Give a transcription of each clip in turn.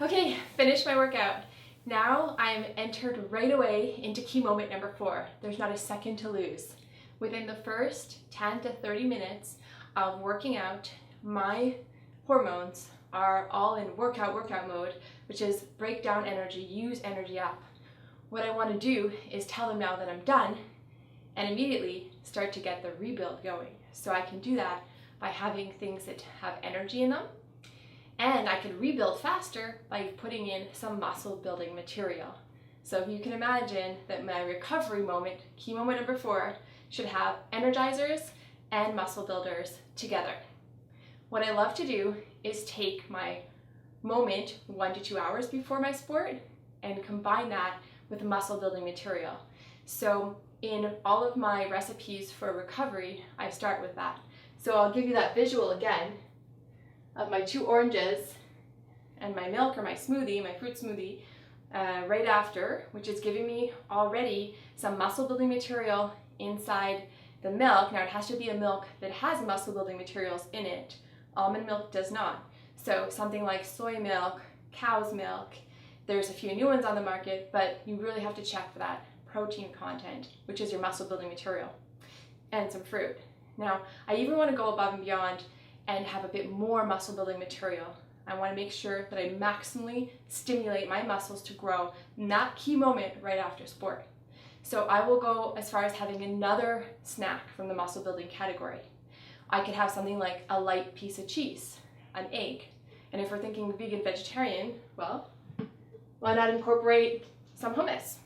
Okay, finished my workout. Now I'm entered right away into key moment number 4. There's not a second to lose. Within the first 10 to 30 minutes of working out, my hormones are all in workout mode, which is break down energy, use energy up. What I want to do is tell them now that I'm done and immediately start to get the rebuild going. So I can do that by having things that have energy in them. And I can rebuild faster by putting in some muscle building material. So if you can imagine that my recovery moment, key moment number 4, should have energizers and muscle builders together. What I love to do is take my moment 1 to 2 hours before my sport and combine that with muscle building material. So in all of my recipes for recovery, I start with that. So I'll give you that visual again of my 2 oranges and my milk or my smoothie, my fruit smoothie, right after, which is giving me already some muscle building material inside the milk. Now it has to be a milk that has muscle building materials in it. Almond milk does not. So something like soy milk, cow's milk, there's a few new ones on the market, but you really have to check for that protein content, which is your muscle building material, and some fruit. Now, I even want to go above and beyond and have a bit more muscle building material. I want to make sure that I maximally stimulate my muscles to grow in that key moment right after sport. So I will go as far as having another snack from the muscle building category. I could have something like a light piece of cheese, an egg. And if we're thinking vegan vegetarian, well, why not incorporate some hummus?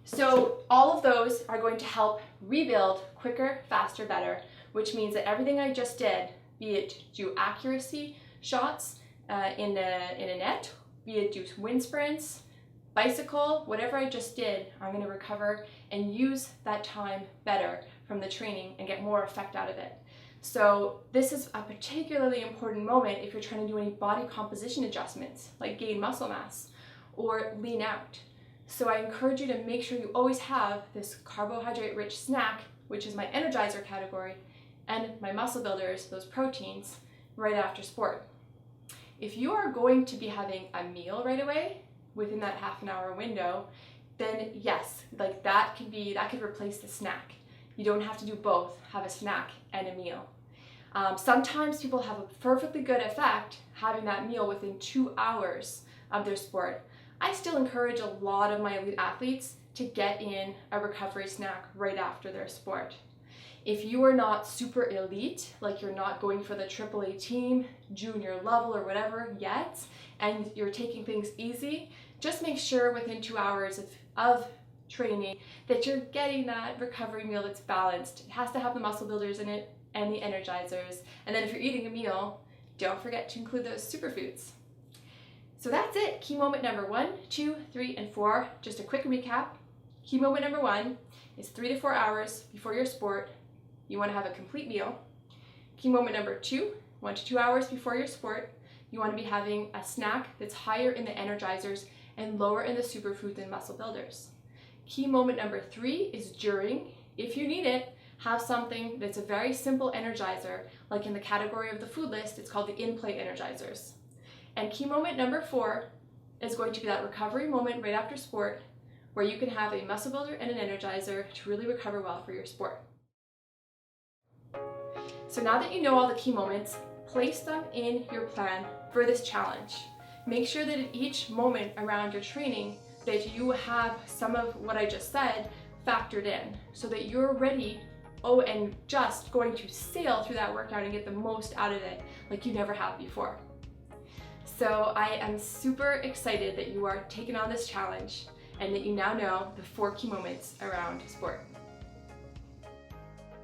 So all of those are going to help rebuild quicker, faster, better, which means that everything I just did, be it do accuracy shots in a net, be it do wind sprints, bicycle, whatever I just did, I'm going to recover and use that time better from the training and get more effect out of it. So this is a particularly important moment if you're trying to do any body composition adjustments, like gain muscle mass or lean out. So I encourage you to make sure you always have this carbohydrate-rich snack, which is my energizer category, and my muscle builders, those proteins, right after sport. If you are going to be having a meal right away within that half an hour window, then yes, like that could replace the snack. You don't have to do both, have a snack and a meal. Sometimes people have a perfectly good effect having that meal within 2 hours of their sport. I still encourage a lot of my elite athletes to get in a recovery snack right after their sport. If you are not super elite, like you're not going for the AAA team, junior level or whatever yet, and you're taking things easy, just make sure within 2 hours of training that you're getting that recovery meal that's balanced. It has to have the muscle builders in it and the energizers. And then if you're eating a meal, don't forget to include those superfoods. So that's it. Key moment number 1, 2, 3, and 4. Just a quick recap. Key moment number 1 is 3 to 4 hours before your sport. You want to have a complete meal. Key moment number 2, 1 to 2 hours before your sport. You want to be having a snack that's higher in the energizers and lower in the superfoods and muscle builders. Key moment number 3 is during. If you need it, have something that's a very simple energizer, like in the category of the food list, it's called the in-play energizers. And key moment number 4 is going to be that recovery moment right after sport, where you can have a muscle builder and an energizer to really recover well for your sport. So now that you know all the key moments, place them in your plan for this challenge. Make sure that at each moment around your training that you have some of what I just said factored in so that you're ready, and just going to sail through that workout and get the most out of it like you never have before. So I am super excited that you are taking on this challenge and that you now know the 4 key moments around sport.